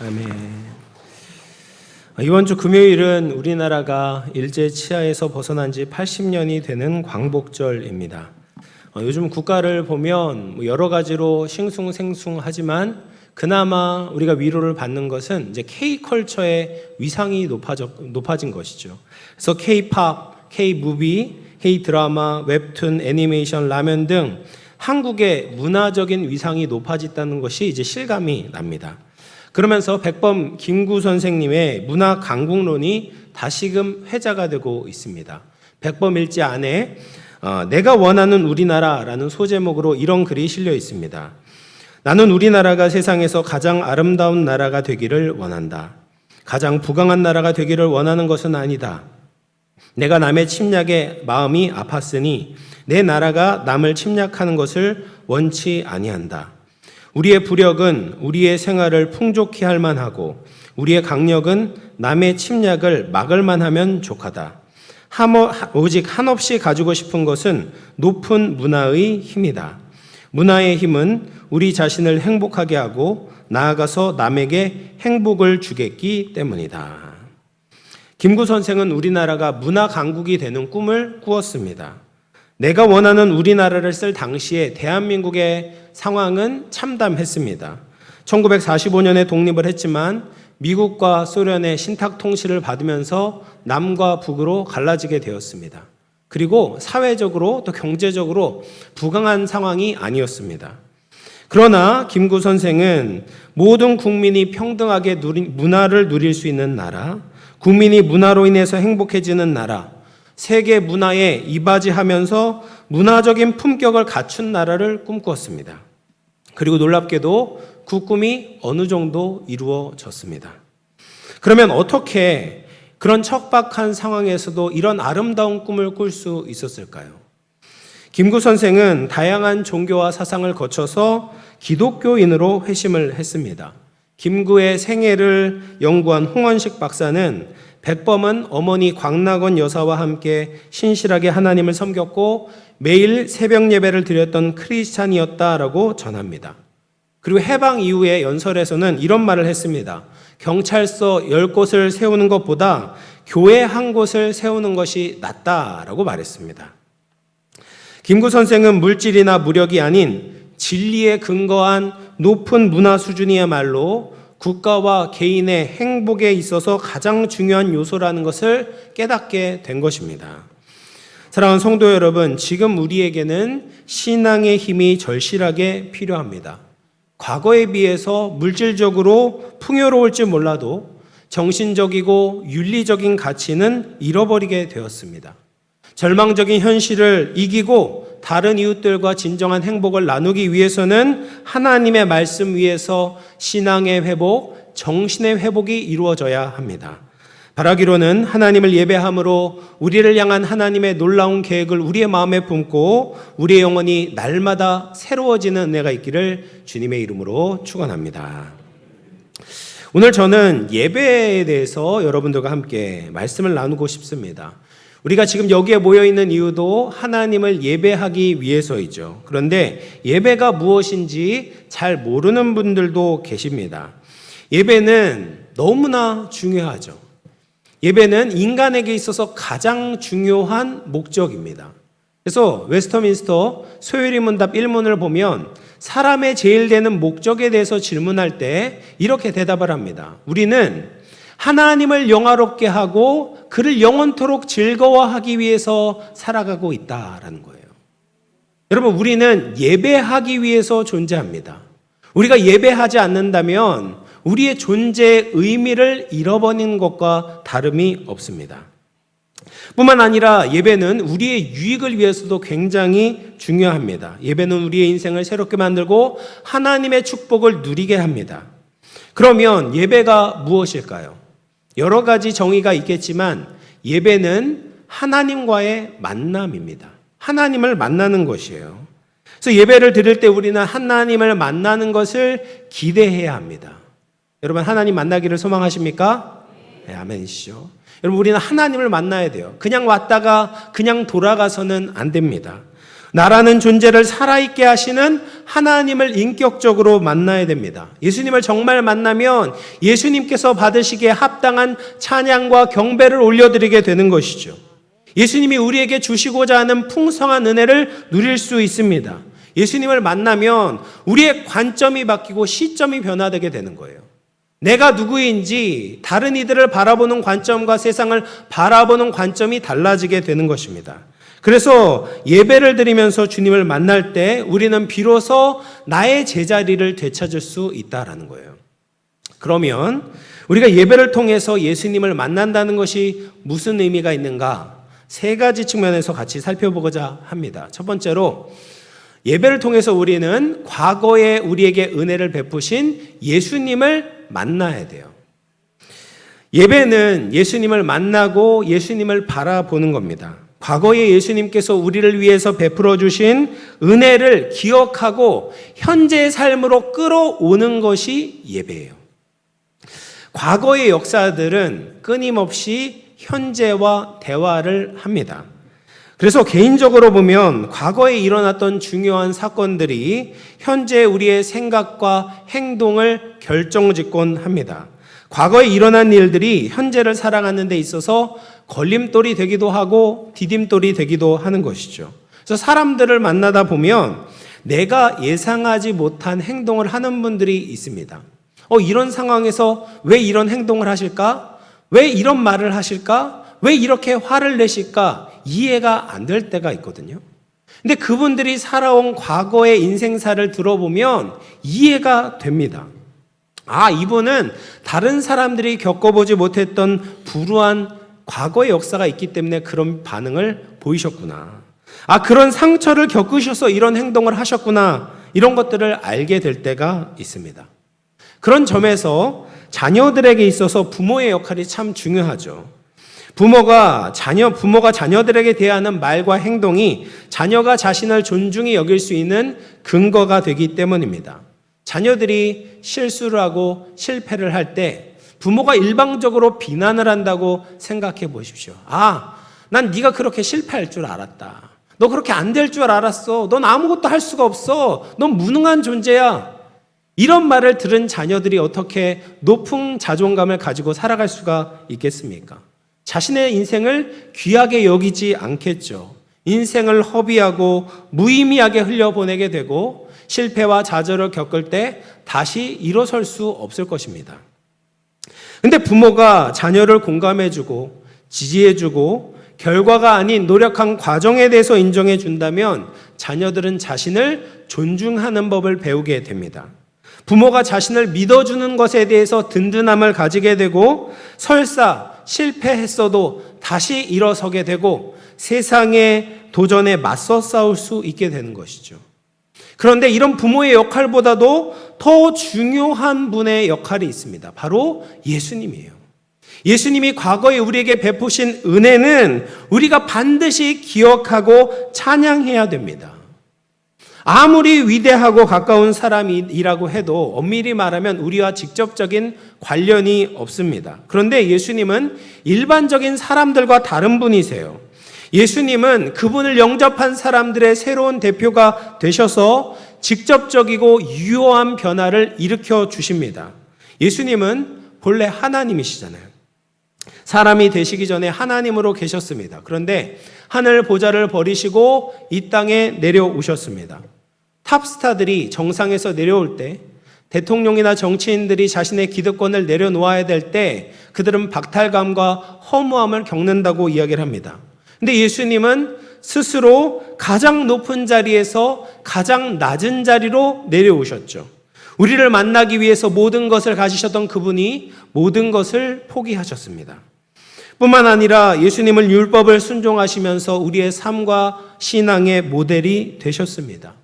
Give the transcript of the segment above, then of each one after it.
아멘. 이번 주 금요일은 우리나라가 일제 치하에서 벗어난 지 80년이 되는 광복절입니다. 요즘 국가를 보면 여러 가지로 싱숭생숭하지만 그나마 우리가 위로를 받는 것은 이제 K컬처의 위상이 높아진 것이죠. 그래서 K-팝, K-무비, K-드라마, 웹툰, 애니메이션, 라면 등 한국의 문화적인 위상이 높아졌다는 것이 이제 실감이 납니다. 그러면서 백범 김구 선생님의 문화 강국론이 다시금 회자가 되고 있습니다. 백범 일지 안에 내가 원하는 우리나라라는 소제목으로 이런 글이 실려 있습니다. 나는 우리나라가 세상에서 가장 아름다운 나라가 되기를 원한다. 가장 부강한 나라가 되기를 원하는 것은 아니다. 내가 남의 침략에 마음이 아팠으니 내 나라가 남을 침략하는 것을 원치 아니한다. 우리의 부력은 우리의 생활을 풍족히 할 만하고 우리의 강력은 남의 침략을 막을 만하면 족하다. 오직 한없이 가지고 싶은 것은 높은 문화의 힘이다. 문화의 힘은 우리 자신을 행복하게 하고 나아가서 남에게 행복을 주겠기 때문이다. 김구 선생은 우리나라가 문화 강국이 되는 꿈을 꾸었습니다. 내가 원하는 우리나라를 쓸 당시에 대한민국의 상황은 참담했습니다. 1945년에 독립을 했지만 미국과 소련의 신탁 통치를 받으면서 남과 북으로 갈라지게 되었습니다. 그리고 사회적으로 또 경제적으로 부강한 상황이 아니었습니다. 그러나 김구 선생은 모든 국민이 평등하게 문화를 누릴 수 있는 나라, 국민이 문화로 인해서 행복해지는 나라, 세계 문화에 이바지하면서 문화적인 품격을 갖춘 나라를 꿈꾸었습니다. 그리고 놀랍게도 그 꿈이 어느 정도 이루어졌습니다. 그러면 어떻게 그런 척박한 상황에서도 이런 아름다운 꿈을 꿀 수 있었을까요? 김구 선생은 다양한 종교와 사상을 거쳐서 기독교인으로 회심을 했습니다. 김구의 생애를 연구한 홍원식 박사는 백범은 어머니 광락원 여사와 함께 신실하게 하나님을 섬겼고 매일 새벽 예배를 드렸던 크리스찬이었다라고 전합니다. 그리고 해방 이후의 연설에서는 이런 말을 했습니다. 경찰서 10곳을 세우는 것보다 교회 한 곳을 세우는 것이 낫다라고 말했습니다. 김구 선생은 물질이나 무력이 아닌 진리에 근거한 높은 문화 수준이야말로 국가와 개인의 행복에 있어서 가장 중요한 요소라는 것을 깨닫게 된 것입니다. 사랑하는 성도 여러분, 지금 우리에게는 신앙의 힘이 절실하게 필요합니다. 과거에 비해서 물질적으로 풍요로울지 몰라도 정신적이고 윤리적인 가치는 잃어버리게 되었습니다. 절망적인 현실을 이기고 다른 이웃들과 진정한 행복을 나누기 위해서는 하나님의 말씀 위에서 신앙의 회복, 정신의 회복이 이루어져야 합니다. 바라기로는 하나님을 예배함으로 우리를 향한 하나님의 놀라운 계획을 우리의 마음에 품고 우리의 영혼이 날마다 새로워지는 은혜가 있기를 주님의 이름으로 축원합니다. 오늘 저는 예배에 대해서 여러분들과 함께 말씀을 나누고 싶습니다. 우리가 지금 여기에 모여있는 이유도 하나님을 예배하기 위해서이죠. 그런데 예배가 무엇인지 잘 모르는 분들도 계십니다. 예배는 너무나 중요하죠. 예배는 인간에게 있어서 가장 중요한 목적입니다. 그래서 웨스터민스터 소요리문답 1문을 보면 사람의 제일 되는 목적에 대해서 질문할 때 이렇게 대답을 합니다. 우리는 하나님을 영화롭게 하고 그를 영원토록 즐거워하기 위해서 살아가고 있다라는 거예요. 여러분, 우리는 예배하기 위해서 존재합니다. 우리가 예배하지 않는다면 우리의 존재의 의미를 잃어버린 것과 다름이 없습니다. 뿐만 아니라 예배는 우리의 유익을 위해서도 굉장히 중요합니다. 예배는 우리의 인생을 새롭게 만들고 하나님의 축복을 누리게 합니다. 그러면 예배가 무엇일까요? 여러 가지 정의가 있겠지만 예배는 하나님과의 만남입니다. 하나님을 만나는 것이에요. 그래서 예배를 드릴 때 우리는 하나님을 만나는 것을 기대해야 합니다. 여러분, 하나님 만나기를 소망하십니까? 네, 아멘이시죠. 여러분, 우리는 하나님을 만나야 돼요. 그냥 왔다가 그냥 돌아가서는 안 됩니다. 나라는 존재를 살아있게 하시는 하나님을 인격적으로 만나야 됩니다. 예수님을 정말 만나면 예수님께서 받으시기에 합당한 찬양과 경배를 올려드리게 되는 것이죠. 예수님이 우리에게 주시고자 하는 풍성한 은혜를 누릴 수 있습니다. 예수님을 만나면 우리의 관점이 바뀌고 시점이 변화되게 되는 거예요. 내가 누구인지 다른 이들을 바라보는 관점과 세상을 바라보는 관점이 달라지게 되는 것입니다. 그래서 예배를 드리면서 주님을 만날 때 우리는 비로소 나의 제자리를 되찾을 수 있다라는 거예요. 그러면 우리가 예배를 통해서 예수님을 만난다는 것이 무슨 의미가 있는가? 세 가지 측면에서 같이 살펴보고자 합니다. 첫 번째로 예배를 통해서 우리는 과거에 우리에게 은혜를 베푸신 예수님을 만나야 돼요. 예배는 예수님을 만나고 예수님을 바라보는 겁니다. 과거에 예수님께서 우리를 위해서 베풀어 주신 은혜를 기억하고 현재의 삶으로 끌어오는 것이 예배예요. 과거의 역사들은 끊임없이 현재와 대화를 합니다. 그래서 개인적으로 보면 과거에 일어났던 중요한 사건들이 현재 우리의 생각과 행동을 결정짓곤합니다. 과거에 일어난 일들이 현재를 살아가는 데 있어서 걸림돌이 되기도 하고 디딤돌이 되기도 하는 것이죠. 그래서 사람들을 만나다 보면 내가 예상하지 못한 행동을 하는 분들이 있습니다. 이런 상황에서 왜 이런 행동을 하실까? 왜 이런 말을 하실까? 왜 이렇게 화를 내실까? 이해가 안 될 때가 있거든요. 근데 그분들이 살아온 과거의 인생사를 들어보면 이해가 됩니다. 이분은 다른 사람들이 겪어보지 못했던 불우한 과거의 역사가 있기 때문에 그런 반응을 보이셨구나. 그런 상처를 겪으셔서 이런 행동을 하셨구나. 이런 것들을 알게 될 때가 있습니다. 그런 점에서 자녀들에게 있어서 부모의 역할이 참 중요하죠. 부모가 자녀들에게 대하는 말과 행동이 자녀가 자신을 존중히 여길 수 있는 근거가 되기 때문입니다. 자녀들이 실수를 하고 실패를 할 때 부모가 일방적으로 비난을 한다고 생각해 보십시오. 난 네가 그렇게 실패할 줄 알았다. 너 그렇게 안 될 줄 알았어. 넌 아무것도 할 수가 없어. 넌 무능한 존재야. 이런 말을 들은 자녀들이 어떻게 높은 자존감을 가지고 살아갈 수가 있겠습니까? 자신의 인생을 귀하게 여기지 않겠죠. 인생을 허비하고 무의미하게 흘려보내게 되고 실패와 좌절을 겪을 때 다시 일어설 수 없을 것입니다. 근데 부모가 자녀를 공감해주고 지지해주고 결과가 아닌 노력한 과정에 대해서 인정해준다면 자녀들은 자신을 존중하는 법을 배우게 됩니다. 부모가 자신을 믿어주는 것에 대해서 든든함을 가지게 되고 설사 실패했어도 다시 일어서게 되고 세상의 도전에 맞서 싸울 수 있게 되는 것이죠. 그런데 이런 부모의 역할보다도 더 중요한 분의 역할이 있습니다. 바로 예수님이에요. 예수님이 과거에 우리에게 베푸신 은혜는 우리가 반드시 기억하고 찬양해야 됩니다. 아무리 위대하고 가까운 사람이라고 해도 엄밀히 말하면 우리와 직접적인 관련이 없습니다. 그런데 예수님은 일반적인 사람들과 다른 분이세요. 예수님은 그분을 영접한 사람들의 새로운 대표가 되셔서 직접적이고 유효한 변화를 일으켜 주십니다. 예수님은 본래 하나님이시잖아요. 사람이 되시기 전에 하나님으로 계셨습니다. 그런데 하늘 보좌를 버리시고 이 땅에 내려오셨습니다. 탑스타들이 정상에서 내려올 때 대통령이나 정치인들이 자신의 기득권을 내려놓아야 될 때 그들은 박탈감과 허무함을 겪는다고 이야기를 합니다. 근데 예수님은 스스로 가장 높은 자리에서 가장 낮은 자리로 내려오셨죠. 우리를 만나기 위해서 모든 것을 가지셨던 그분이 모든 것을 포기하셨습니다. 뿐만 아니라 예수님은 율법을 순종하시면서 우리의 삶과 신앙의 모델이 되셨습니다.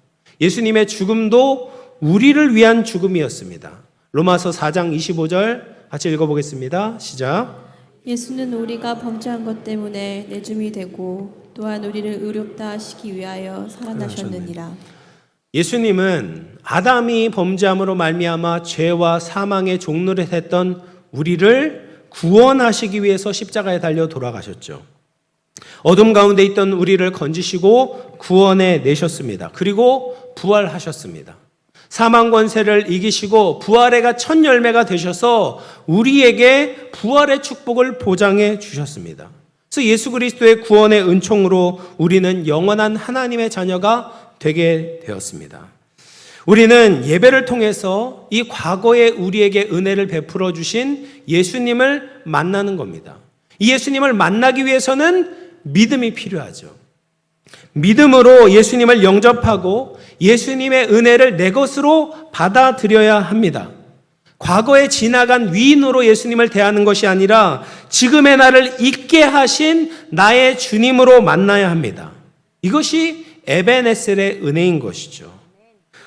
예수님의 죽음도 우리를 위한 죽음이었습니다. 로마서 4장 25절 같이 읽어보겠습니다. 시작. 예수는 우리가 범죄한 것 때문에 내줌이 되고 또한 우리를 의롭다 하시기 위하여 살아나셨느니라. 예수님은 아담이 범죄함으로 말미암아 죄와 사망의 종노릇 했던 우리를 구원하시기 위해서 십자가에 달려 돌아가셨죠. 어둠 가운데 있던 우리를 건지시고 구원해 내셨습니다. 그리고 부활하셨습니다. 사망 권세를 이기시고 부활의 첫 열매가 되셔서 우리에게 부활의 축복을 보장해 주셨습니다. 그래서 예수 그리스도의 구원의 은총으로 우리는 영원한 하나님의 자녀가 되게 되었습니다. 우리는 예배를 통해서 이 과거에 우리에게 은혜를 베풀어 주신 예수님을 만나는 겁니다. 이 예수님을 만나기 위해서는 믿음이 필요하죠. 믿음으로 예수님을 영접하고 예수님의 은혜를 내 것으로 받아들여야 합니다. 과거에 지나간 위인으로 예수님을 대하는 것이 아니라 지금의 나를 있게 하신 나의 주님으로 만나야 합니다. 이것이 에베네셀의 은혜인 것이죠.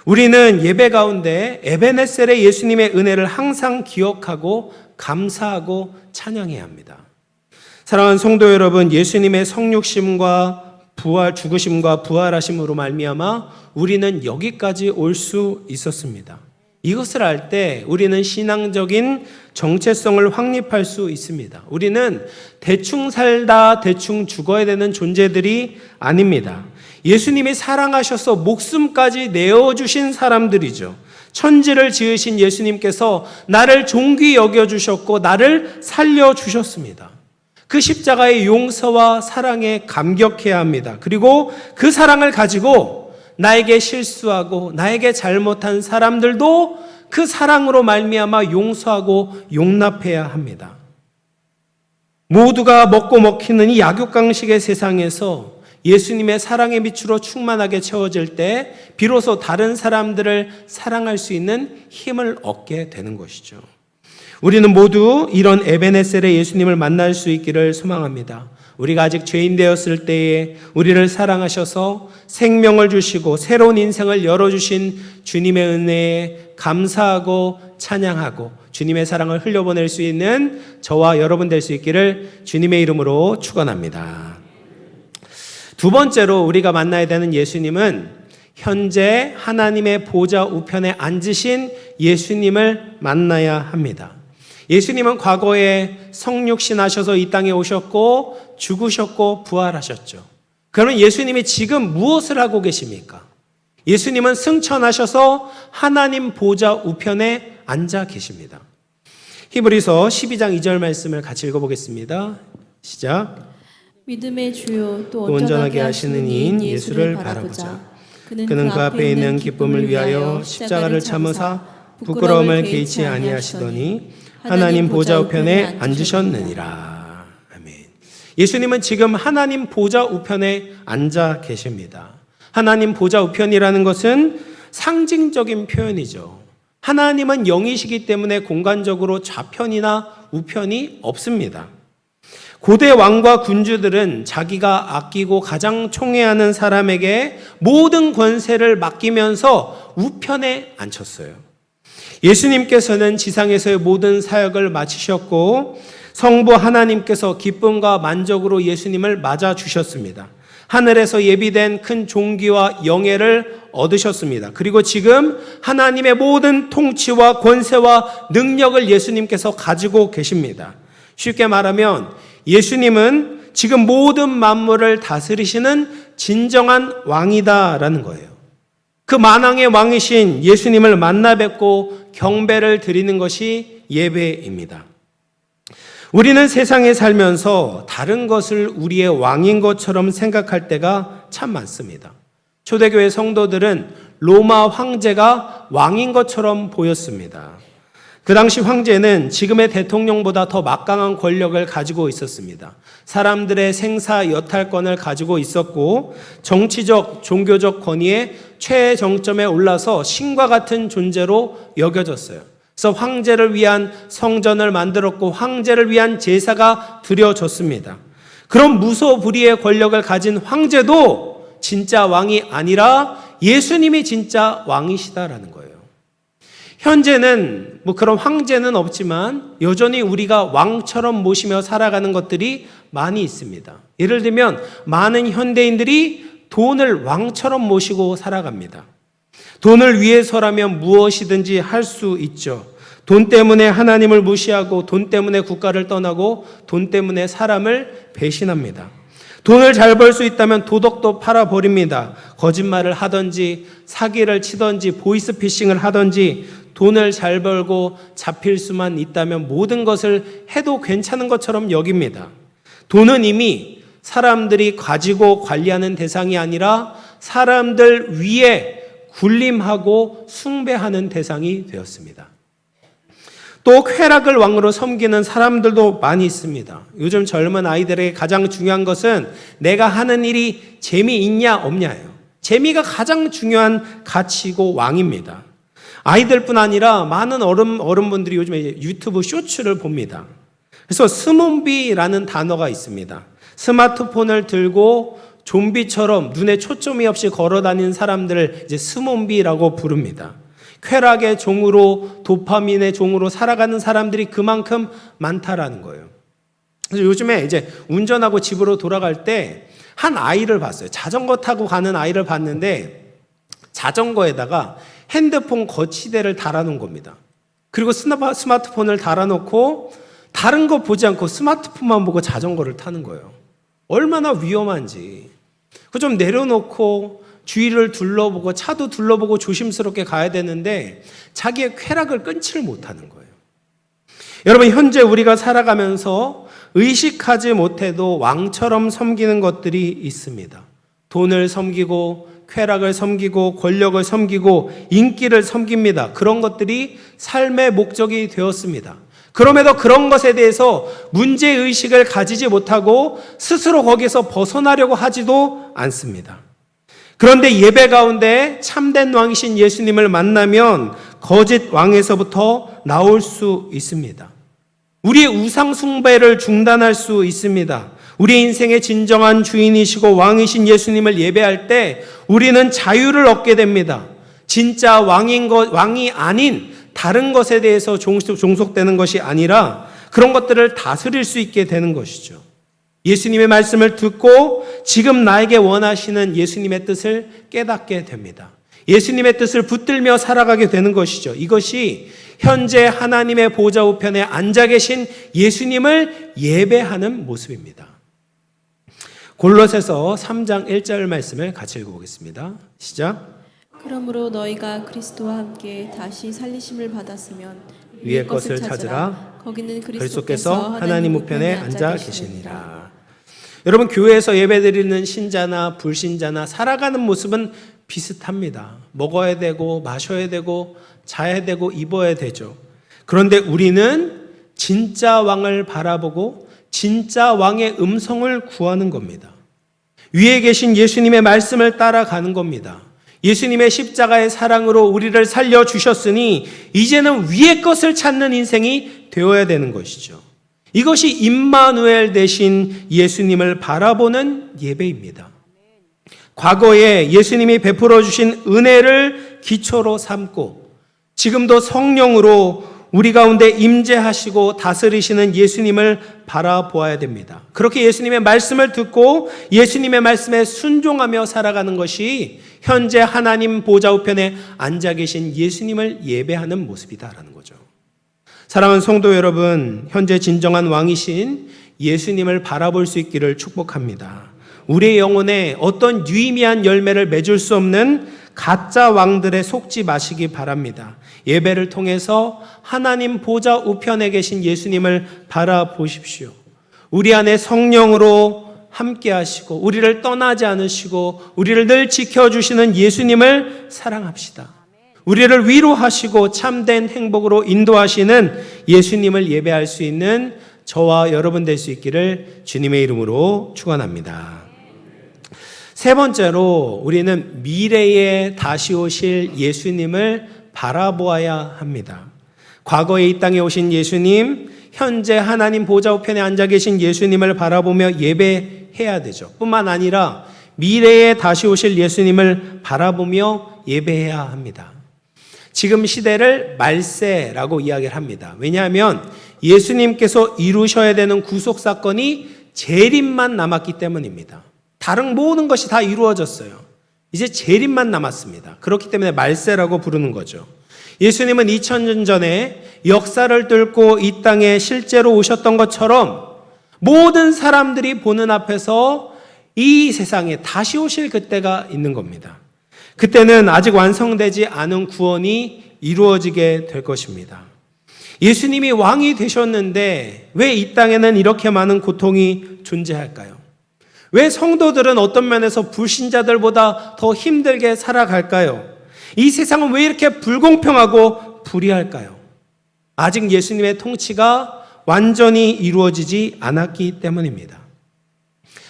우리는 예배 가운데 에베네셀의 예수님의 은혜를 항상 기억하고 감사하고 찬양해야 합니다. 사랑하는 성도 여러분, 예수님의 성육심과 부활, 죽으심과 부활하심으로 말미암아 우리는 여기까지 올 수 있었습니다. 이것을 알 때 우리는 신앙적인 정체성을 확립할 수 있습니다. 우리는 대충 살다 대충 죽어야 되는 존재들이 아닙니다. 예수님이 사랑하셔서 목숨까지 내어주신 사람들이죠. 천지를 지으신 예수님께서 나를 존귀 여겨주셨고 나를 살려주셨습니다. 그 십자가의 용서와 사랑에 감격해야 합니다. 그리고 그 사랑을 가지고 나에게 실수하고 나에게 잘못한 사람들도 그 사랑으로 말미암아 용서하고 용납해야 합니다. 모두가 먹고 먹히는 이 약육강식의 세상에서 예수님의 사랑의 빛으로 충만하게 채워질 때 비로소 다른 사람들을 사랑할 수 있는 힘을 얻게 되는 것이죠. 우리는 모두 이런 에베네셀의 예수님을 만날 수 있기를 소망합니다. 우리가 아직 죄인 되었을 때에 우리를 사랑하셔서 생명을 주시고 새로운 인생을 열어주신 주님의 은혜에 감사하고 찬양하고 주님의 사랑을 흘려보낼 수 있는 저와 여러분 될 수 있기를 주님의 이름으로 축원합니다. 두 번째로 우리가 만나야 되는 예수님은 현재 하나님의 보좌 우편에 앉으신 예수님을 만나야 합니다. 예수님은 과거에 성육신하셔서 이 땅에 오셨고 죽으셨고 부활하셨죠. 그러면 예수님이 지금 무엇을 하고 계십니까? 예수님은 승천하셔서 하나님 보좌 우편에 앉아 계십니다. 히브리서 12장 2절 말씀을 같이 읽어보겠습니다. 시작. 믿음의 주요 또 온전하게 하시는 이인 예수를 바라보자. 그는 그 앞에 있는 기쁨을 위하여 십자가를 참으사 부끄러움을 개의치 아니하시더니 하나님 보좌 우편에 앉으셨느니라. 아멘. 예수님은 지금 하나님 보좌 우편에 앉아 계십니다. 하나님 보좌 우편이라는 것은 상징적인 표현이죠. 하나님은 영이시기 때문에 공간적으로 좌편이나 우편이 없습니다. 고대 왕과 군주들은 자기가 아끼고 가장 총애하는 사람에게 모든 권세를 맡기면서 우편에 앉혔어요. 예수님께서는 지상에서의 모든 사역을 마치셨고 성부 하나님께서 기쁨과 만족으로 예수님을 맞아주셨습니다. 하늘에서 예비된 큰 존귀와 영예를 얻으셨습니다. 그리고 지금 하나님의 모든 통치와 권세와 능력을 예수님께서 가지고 계십니다. 쉽게 말하면 예수님은 지금 모든 만물을 다스리시는 진정한 왕이다라는 거예요. 그 만왕의 왕이신 예수님을 만나 뵙고 경배를 드리는 것이 예배입니다. 우리는 세상에 살면서 다른 것을 우리의 왕인 것처럼 생각할 때가 참 많습니다. 초대교회 성도들은 로마 황제가 왕인 것처럼 보였습니다. 그 당시 황제는 지금의 대통령보다 더 막강한 권력을 가지고 있었습니다. 사람들의 생사 여탈권을 가지고 있었고 정치적, 종교적 권위의 최정점에 올라서 신과 같은 존재로 여겨졌어요. 그래서 황제를 위한 성전을 만들었고 황제를 위한 제사가 드려졌습니다. 그런 무소불위의 권력을 가진 황제도 진짜 왕이 아니라 예수님이 진짜 왕이시다라는 거예요. 현재는 그런 황제는 없지만 여전히 우리가 왕처럼 모시며 살아가는 것들이 많이 있습니다. 예를 들면 많은 현대인들이 돈을 왕처럼 모시고 살아갑니다. 돈을 위해서라면 무엇이든지 할 수 있죠. 돈 때문에 하나님을 무시하고 돈 때문에 국가를 떠나고 돈 때문에 사람을 배신합니다. 돈을 잘 벌 수 있다면 도덕도 팔아버립니다. 거짓말을 하든지 사기를 치든지 보이스피싱을 하든지 돈을 잘 벌고 잡힐 수만 있다면 모든 것을 해도 괜찮은 것처럼 여깁니다. 돈은 이미 사람들이 가지고 관리하는 대상이 아니라 사람들 위에 군림하고 숭배하는 대상이 되었습니다. 또 쾌락을 왕으로 섬기는 사람들도 많이 있습니다. 요즘 젊은 아이들에게 가장 중요한 것은 내가 하는 일이 재미있냐 없냐예요. 재미가 가장 중요한 가치이고 왕입니다. 아이들뿐 아니라 많은 어른분들이 요즘에 유튜브 쇼츠를 봅니다. 그래서 스몬비라는 단어가 있습니다. 스마트폰을 들고 좀비처럼 눈에 초점이 없이 걸어다니는 사람들을 이제 스몬비라고 부릅니다. 쾌락의 종으로 도파민의 종으로 살아가는 사람들이 그만큼 많다라는 거예요. 그래서 요즘에 이제 운전하고 집으로 돌아갈 때 한 아이를 봤어요. 자전거 타고 가는 아이를 봤는데 자전거에다가 핸드폰 거치대를 달아놓은 겁니다. 그리고 스마트폰을 달아놓고 다른 거 보지 않고 스마트폰만 보고 자전거를 타는 거예요. 얼마나 위험한지. 그거 좀 내려놓고 주위를 둘러보고 차도 둘러보고 조심스럽게 가야 되는데 자기의 쾌락을 끊지를 못하는 거예요. 여러분, 현재 우리가 살아가면서 의식하지 못해도 왕처럼 섬기는 것들이 있습니다. 돈을 섬기고 쾌락을 섬기고 권력을 섬기고 인기를 섬깁니다. 그런 것들이 삶의 목적이 되었습니다. 그럼에도 그런 것에 대해서 문제의식을 가지지 못하고 스스로 거기서 벗어나려고 하지도 않습니다. 그런데 예배 가운데 참된 왕이신 예수님을 만나면 거짓 왕에서부터 나올 수 있습니다. 우리의 우상 숭배를 중단할 수 있습니다. 우리 인생의 진정한 주인이시고 왕이신 예수님을 예배할 때 우리는 자유를 얻게 됩니다. 진짜 왕이 아닌 다른 것에 대해서 종속되는 것이 아니라 그런 것들을 다스릴 수 있게 되는 것이죠. 예수님의 말씀을 듣고 지금 나에게 원하시는 예수님의 뜻을 깨닫게 됩니다. 예수님의 뜻을 붙들며 살아가게 되는 것이죠. 이것이 현재 하나님의 보좌 우편에 앉아 계신 예수님을 예배하는 모습입니다. 골로새서 3장 1절 말씀을 같이 읽어보겠습니다. 시작. 그러므로 너희가 그리스도와 함께 다시 살리심을 받았으면 위의 것을 찾으라. 거기는 그리스도께서 하나님 우편에 앉아 계시니라. 여러분, 교회에서 예배드리는 신자나 불신자나 살아가는 모습은 비슷합니다. 먹어야 되고 마셔야 되고 자야 되고 입어야 되죠. 그런데 우리는 진짜 왕을 바라보고 진짜 왕의 음성을 구하는 겁니다. 위에 계신 예수님의 말씀을 따라가는 겁니다. 예수님의 십자가의 사랑으로 우리를 살려주셨으니 이제는 위의 것을 찾는 인생이 되어야 되는 것이죠. 이것이 임마누엘 되신 예수님을 바라보는 예배입니다. 과거에 예수님이 베풀어 주신 은혜를 기초로 삼고 지금도 성령으로 우리 가운데 임재하시고 다스리시는 예수님을 바라보아야 됩니다. 그렇게 예수님의 말씀을 듣고 예수님의 말씀에 순종하며 살아가는 것이 현재 하나님 보좌 우편에 앉아 계신 예수님을 예배하는 모습이다라는 거죠. 사랑하는 성도 여러분, 현재 진정한 왕이신 예수님을 바라볼 수 있기를 축복합니다. 우리의 영혼에 어떤 유의미한 열매를 맺을 수 없는 가짜 왕들에 속지 마시기 바랍니다. 예배를 통해서 하나님 보좌 우편에 계신 예수님을 바라보십시오. 우리 안에 성령으로 함께 하시고 우리를 떠나지 않으시고 우리를 늘 지켜주시는 예수님을 사랑합시다. 우리를 위로하시고 참된 행복으로 인도하시는 예수님을 예배할 수 있는 저와 여러분 될 수 있기를 주님의 이름으로 축원합니다. 세 번째로 우리는 미래에 다시 오실 예수님을 바라보아야 합니다. 과거에 이 땅에 오신 예수님, 현재 하나님 보좌 우편에 앉아 계신 예수님을 바라보며 예배해야 되죠. 뿐만 아니라 미래에 다시 오실 예수님을 바라보며 예배해야 합니다. 지금 시대를 말세라고 이야기를 합니다. 왜냐하면 예수님께서 이루셔야 되는 구속사건이 재림만 남았기 때문입니다. 다른 모든 것이 다 이루어졌어요. 이제 재림만 남았습니다. 그렇기 때문에 말세라고 부르는 거죠. 예수님은 2000년 전에 역사를 뚫고 이 땅에 실제로 오셨던 것처럼 모든 사람들이 보는 앞에서 이 세상에 다시 오실 그때가 있는 겁니다. 그때는 아직 완성되지 않은 구원이 이루어지게 될 것입니다. 예수님이 왕이 되셨는데 왜 이 땅에는 이렇게 많은 고통이 존재할까요? 왜 성도들은 어떤 면에서 불신자들보다 더 힘들게 살아갈까요? 이 세상은 왜 이렇게 불공평하고 불의할까요? 아직 예수님의 통치가 완전히 이루어지지 않았기 때문입니다.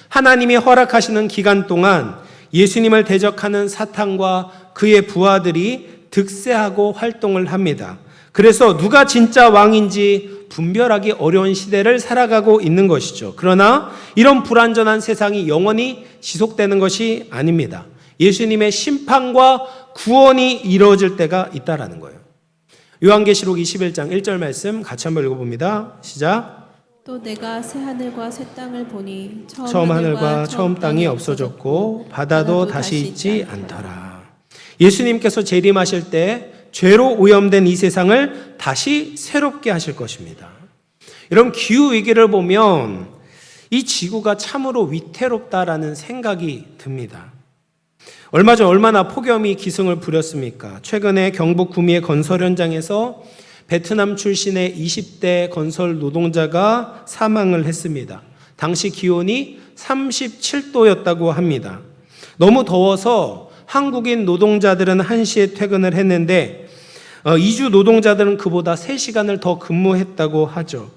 하나님이 허락하시는 기간 동안 예수님을 대적하는 사탄과 그의 부하들이 득세하고 활동을 합니다. 그래서 누가 진짜 왕인지 분별하기 어려운 시대를 살아가고 있는 것이죠. 그러나 이런 불완전한 세상이 영원히 지속되는 것이 아닙니다. 예수님의 심판과 구원이 이루어질 때가 있다라는 거예요. 요한계시록 21장 1절 말씀 같이 한번 읽어봅니다. 시작. 또 내가 새 하늘과 새 땅을 보니 처음 하늘과 처음 땅이 없어졌고 바다도 다시 있지 않더라. 예수님께서 재림하실 때 죄로 오염된 이 세상을 다시 새롭게 하실 것입니다. 이런 기후위기를 보면 이 지구가 참으로 위태롭다라는 생각이 듭니다. 얼마 전 얼마나 폭염이 기승을 부렸습니까? 최근에 경북 구미의 건설 현장에서 베트남 출신의 20대 건설 노동자가 사망을 했습니다. 당시 기온이 37도였다고 합니다. 너무 더워서 한국인 노동자들은 1시에 퇴근을 했는데 이주 노동자들은 그보다 3시간을 더 근무했다고 하죠.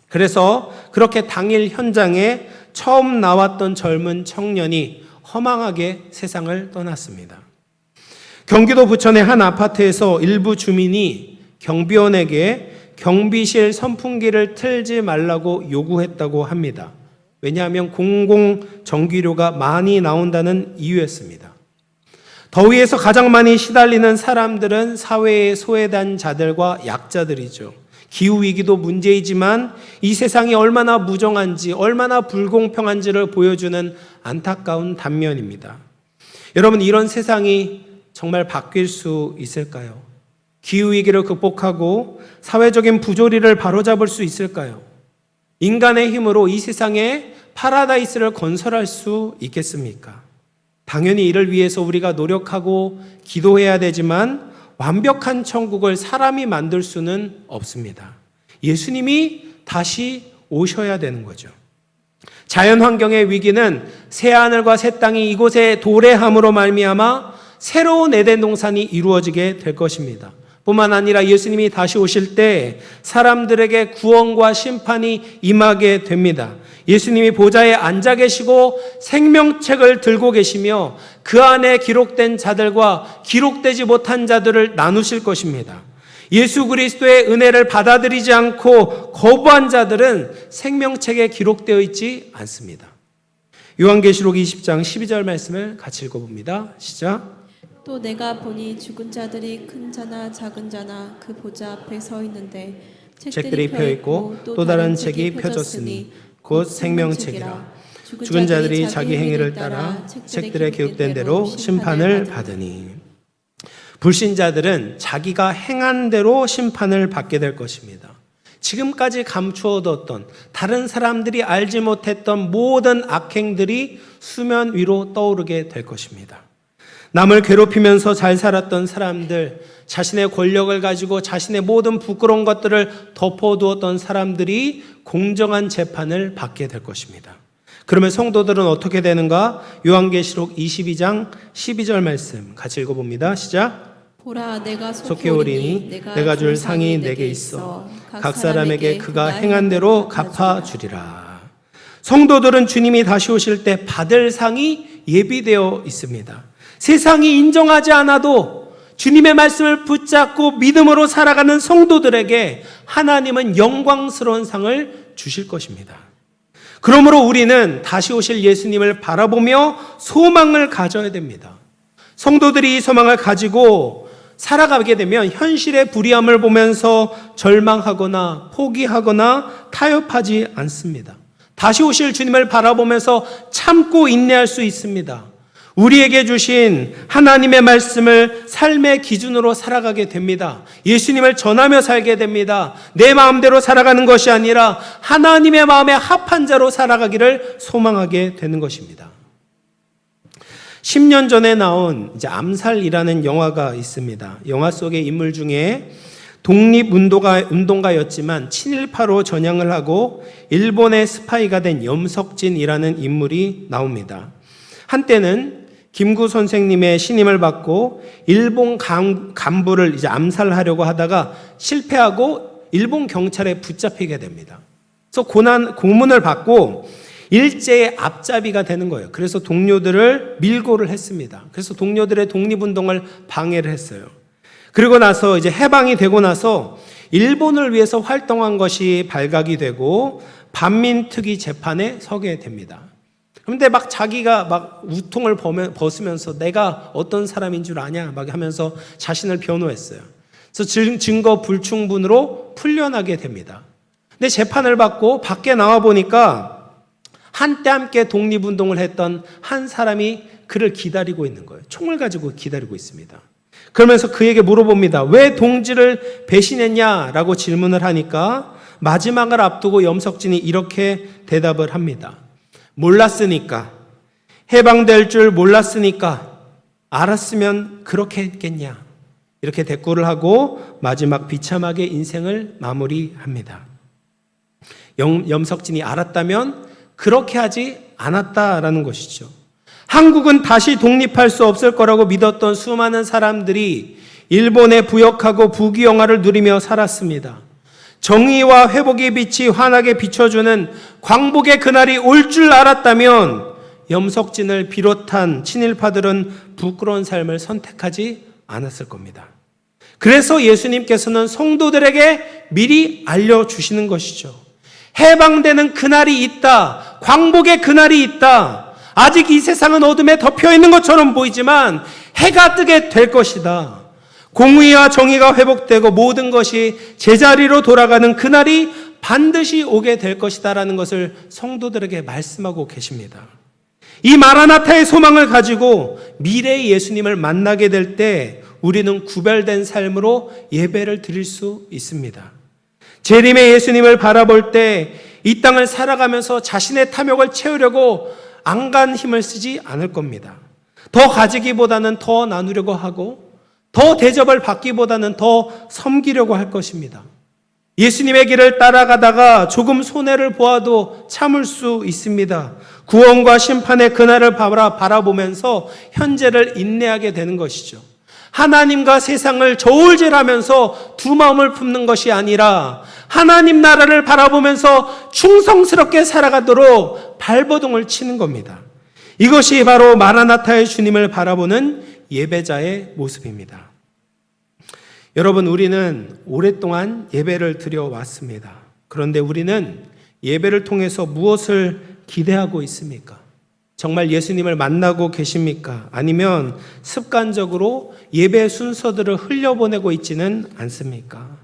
그래서 그렇게 당일 현장에 처음 나왔던 젊은 청년이 허망하게 세상을 떠났습니다. 경기도 부천의 한 아파트에서 일부 주민이 경비원에게 경비실 선풍기를 틀지 말라고 요구했다고 합니다. 왜냐하면 공공전기료가 많이 나온다는 이유였습니다. 더위에서 가장 많이 시달리는 사람들은 사회의 소외된 자들과 약자들이죠. 기후위기도 문제이지만 이 세상이 얼마나 무정한지, 얼마나 불공평한지를 보여주는 안타까운 단면입니다. 여러분, 이런 세상이 정말 바뀔 수 있을까요? 기후위기를 극복하고 사회적인 부조리를 바로잡을 수 있을까요? 인간의 힘으로 이 세상에 파라다이스를 건설할 수 있겠습니까? 당연히 이를 위해서 우리가 노력하고 기도해야 되지만 완벽한 천국을 사람이 만들 수는 없습니다. 예수님이 다시 오셔야 되는 거죠. 자연환경의 위기는 새하늘과 새 땅이 이곳에 도래함으로 말미암아 새로운 에덴 동산이 이루어지게 될 것입니다. 뿐만 아니라 예수님이 다시 오실 때 사람들에게 구원과 심판이 임하게 됩니다. 예수님이 보좌에 앉아 계시고 생명책을 들고 계시며 그 안에 기록된 자들과 기록되지 못한 자들을 나누실 것입니다. 예수 그리스도의 은혜를 받아들이지 않고 거부한 자들은 생명책에 기록되어 있지 않습니다. 요한계시록 20장 12절 말씀을 같이 읽어봅니다. 시작. 또 내가 보니 죽은 자들이 큰 자나 작은 자나 그 보좌 앞에 서 있는데 책들이 펴있고 또 다른 책이 펴졌으니 곧 생명책이라. 죽은 자들이 자기 행위를 따라 책들에 기록된 대로 심판을 받으니. 불신자들은 자기가 행한 대로 심판을 받게 될 것입니다. 지금까지 감추어뒀던, 다른 사람들이 알지 못했던 모든 악행들이 수면 위로 떠오르게 될 것입니다. 남을 괴롭히면서 잘 살았던 사람들, 자신의 권력을 가지고 자신의 모든 부끄러운 것들을 덮어두었던 사람들이 공정한 재판을 받게 될 것입니다. 그러면 성도들은 어떻게 되는가? 요한계시록 22장 12절 말씀 같이 읽어봅니다. 시작. 보라, 내가 속히 오리니 내가 줄 상이 내게 있어 각 사람에게 그가 행한 대로 갚아주리라. 성도들은 주님이 다시 오실 때 받을 상이 예비되어 있습니다. 세상이 인정하지 않아도 주님의 말씀을 붙잡고 믿음으로 살아가는 성도들에게 하나님은 영광스러운 상을 주실 것입니다. 그러므로 우리는 다시 오실 예수님을 바라보며 소망을 가져야 됩니다. 성도들이 이 소망을 가지고 살아가게 되면 현실의 불의함을 보면서 절망하거나 포기하거나 타협하지 않습니다. 다시 오실 주님을 바라보면서 참고 인내할 수 있습니다. 우리에게 주신 하나님의 말씀을 삶의 기준으로 살아가게 됩니다. 예수님을 전하며 살게 됩니다. 내 마음대로 살아가는 것이 아니라 하나님의 마음에 합한 자로 살아가기를 소망하게 되는 것입니다. 10년 전에 나온 암살이라는 영화가 있습니다. 영화 속의 인물 중에 독립운동가였지만 친일파로 전향을 하고 일본의 스파이가 된 염석진이라는 인물이 나옵니다. 한때는 김구 선생님의 신임을 받고 일본 간부를 암살하려고 하다가 실패하고 일본 경찰에 붙잡히게 됩니다. 그래서 고문을 받고 일제의 앞잡이가 되는 거예요. 그래서 동료들을 밀고를 했습니다. 그래서 동료들의 독립운동을 방해를 했어요. 그리고 나서 해방이 되고 나서 일본을 위해서 활동한 것이 발각이 되고 반민특위 재판에 서게 됩니다. 그런데 자기가 우통을 벗으면서 내가 어떤 사람인 줄 아냐 하면서 자신을 변호했어요. 그래서 증거 불충분으로 풀려나게 됩니다. 근데 재판을 받고 밖에 나와 보니까 한때 함께 독립운동을 했던 한 사람이 그를 기다리고 있는 거예요. 총을 가지고 기다리고 있습니다. 그러면서 그에게 물어봅니다. 왜 동지를 배신했냐라고 질문을 하니까 마지막을 앞두고 염석진이 이렇게 대답을 합니다. 몰랐으니까, 해방될 줄 몰랐으니까, 알았으면 그렇게 했겠냐. 이렇게 대꾸를 하고 마지막 비참하게 인생을 마무리합니다. 염석진이 알았다면 그렇게 하지 않았다라는 것이죠. 한국은 다시 독립할 수 없을 거라고 믿었던 수많은 사람들이 일본에 부역하고 부귀영화를 누리며 살았습니다. 정의와 회복의 빛이 환하게 비춰주는 광복의 그날이 올 줄 알았다면 염석진을 비롯한 친일파들은 부끄러운 삶을 선택하지 않았을 겁니다. 그래서 예수님께서는 성도들에게 미리 알려주시는 것이죠. 해방되는 그날이 있다. 광복의 그날이 있다. 아직 이 세상은 어둠에 덮여 있는 것처럼 보이지만 해가 뜨게 될 것이다. 공의와 정의가 회복되고 모든 것이 제자리로 돌아가는 그날이 반드시 오게 될 것이다라는 것을 성도들에게 말씀하고 계십니다. 이 마라나타의 소망을 가지고 미래의 예수님을 만나게 될 때 우리는 구별된 삶으로 예배를 드릴 수 있습니다. 재림의 예수님을 바라볼 때 이 땅을 살아가면서 자신의 탐욕을 채우려고 안간 힘을 쓰지 않을 겁니다. 더 가지기보다는 더 나누려고 하고 더 대접을 받기보다는 더 섬기려고 할 것입니다. 예수님의 길을 따라가다가 조금 손해를 보아도 참을 수 있습니다. 구원과 심판의 그날을 바라보면서 현재를 인내하게 되는 것이죠. 하나님과 세상을 저울질하면서 두 마음을 품는 것이 아니라 하나님 나라를 바라보면서 충성스럽게 살아가도록 발버둥을 치는 겁니다. 이것이 바로 마라나타의 주님을 바라보는 예배자의 모습입니다. 여러분, 우리는 오랫동안 예배를 드려왔습니다. 그런데 우리는 예배를 통해서 무엇을 기대하고 있습니까? 정말 예수님을 만나고 계십니까? 아니면 습관적으로 예배 순서들을 흘려보내고 있지는 않습니까?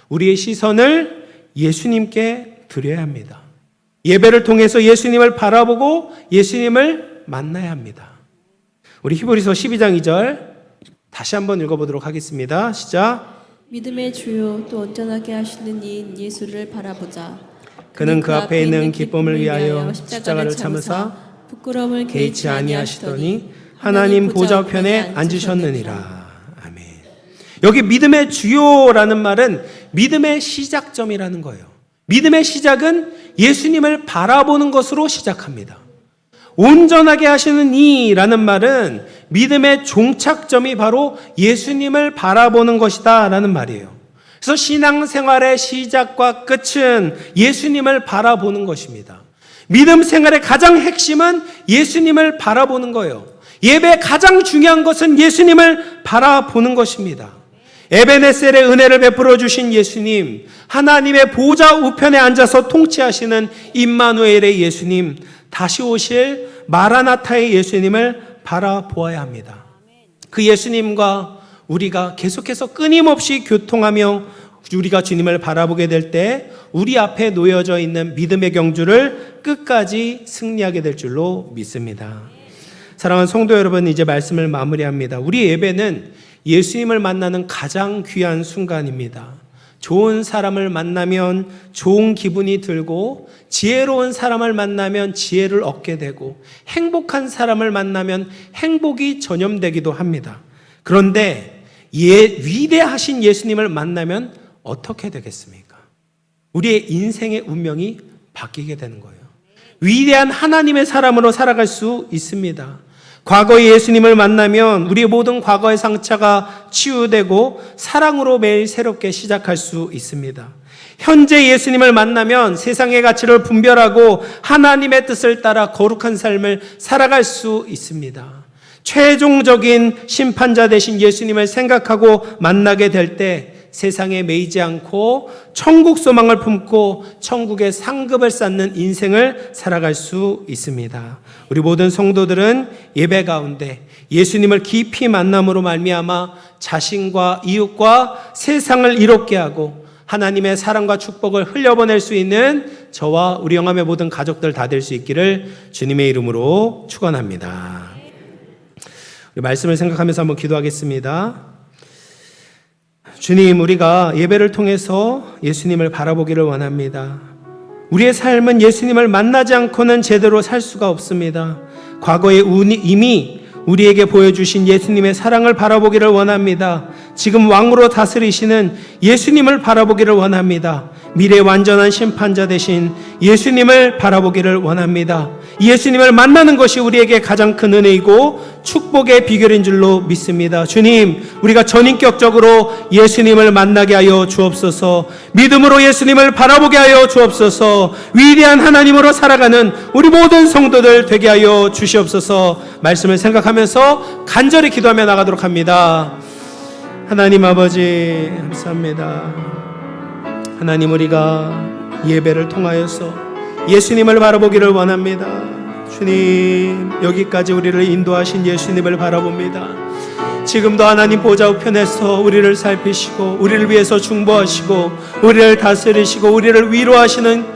우리의 시선을 예수님께 드려야 합니다. 예배를 통해서 예수님을 바라보고 예수님을 만나야 합니다. 우리 히브리서 12장 2절 다시 한번 읽어보도록 하겠습니다. 시작. 믿음의 주요 또 온전하게 하시는 이인 예수를 바라보자. 그는 그 앞에 있는 기쁨을 위하여 십자가를 참으사 부끄러움을 개의치 아니하시더니 하나님 보좌편에 앉으셨느니라. 아멘. 여기 믿음의 주요라는 말은 믿음의 시작점이라는 거예요. 믿음의 시작은 예수님을 바라보는 것으로 시작합니다. 온전하게 하시는 이라는 말은 믿음의 종착점이 바로 예수님을 바라보는 것이다 라는 말이에요. 그래서 신앙생활의 시작과 끝은 예수님을 바라보는 것입니다. 믿음 생활의 가장 핵심은 예수님을 바라보는 거예요. 예배의 가장 중요한 것은 예수님을 바라보는 것입니다. 에베네셀의 은혜를 베풀어 주신 예수님, 하나님의 보좌 우편에 앉아서 통치하시는 임마누엘의 예수님, 다시 오실 마라나타의 예수님을 바라보아야 합니다. 그 예수님과 우리가 계속해서 끊임없이 교통하며 우리가 주님을 바라보게 될 때 우리 앞에 놓여져 있는 믿음의 경주를 끝까지 승리하게 될 줄로 믿습니다. 사랑하는 성도 여러분, 이제 말씀을 마무리합니다. 우리 예배는 예수님을 만나는 가장 귀한 순간입니다. 좋은 사람을 만나면 좋은 기분이 들고, 지혜로운 사람을 만나면 지혜를 얻게 되고, 행복한 사람을 만나면 행복이 전염되기도 합니다. 그런데 위대하신 예수님을 만나면 어떻게 되겠습니까? 우리의 인생의 운명이 바뀌게 되는 거예요. 위대한 하나님의 사람으로 살아갈 수 있습니다. 과거의 예수님을 만나면 우리의 모든 과거의 상처가 치유되고 사랑으로 매일 새롭게 시작할 수 있습니다. 현재 예수님을 만나면 세상의 가치를 분별하고 하나님의 뜻을 따라 거룩한 삶을 살아갈 수 있습니다. 최종적인 심판자 되신 예수님을 생각하고 만나게 될 때 세상에 매이지 않고 천국 소망을 품고 천국의 상급을 쌓는 인생을 살아갈 수 있습니다. 우리 모든 성도들은 예배 가운데 예수님을 깊이 만남으로 말미암아 자신과 이웃과 세상을 이롭게 하고 하나님의 사랑과 축복을 흘려보낼 수 있는 저와 우리 영암의 모든 가족들 다 될 수 있기를 주님의 이름으로 축원합니다. 우리 말씀을 생각하면서 한번 기도하겠습니다. 주님, 우리가 예배를 통해서 예수님을 바라보기를 원합니다. 우리의 삶은 예수님을 만나지 않고는 제대로 살 수가 없습니다. 과거에 이미 우리에게 보여주신 예수님의 사랑을 바라보기를 원합니다. 지금 왕으로 다스리시는 예수님을 바라보기를 원합니다. 미래 완전한 심판자 되신 예수님을 바라보기를 원합니다. 예수님을 만나는 것이 우리에게 가장 큰 은혜이고 축복의 비결인 줄로 믿습니다. 주님, 우리가 전인격적으로 예수님을 만나게 하여 주옵소서. 믿음으로 예수님을 바라보게 하여 주옵소서. 위대한 하나님으로 살아가는 우리 모든 성도들 되게 하여 주시옵소서. 말씀을 생각하면서 간절히 기도하며 나가도록 합니다. 하나님 아버지, 감사합니다. 하나님, 우리가 예배를 통하여서 예수님을 바라보기를 원합니다. 주님, 여기까지 우리를 인도하신 예수님을 바라봅니다. 지금도 하나님 보좌 우편에서 우리를 살피시고 우리를 위해서 중보하시고 우리를 다스리시고 우리를 위로하시는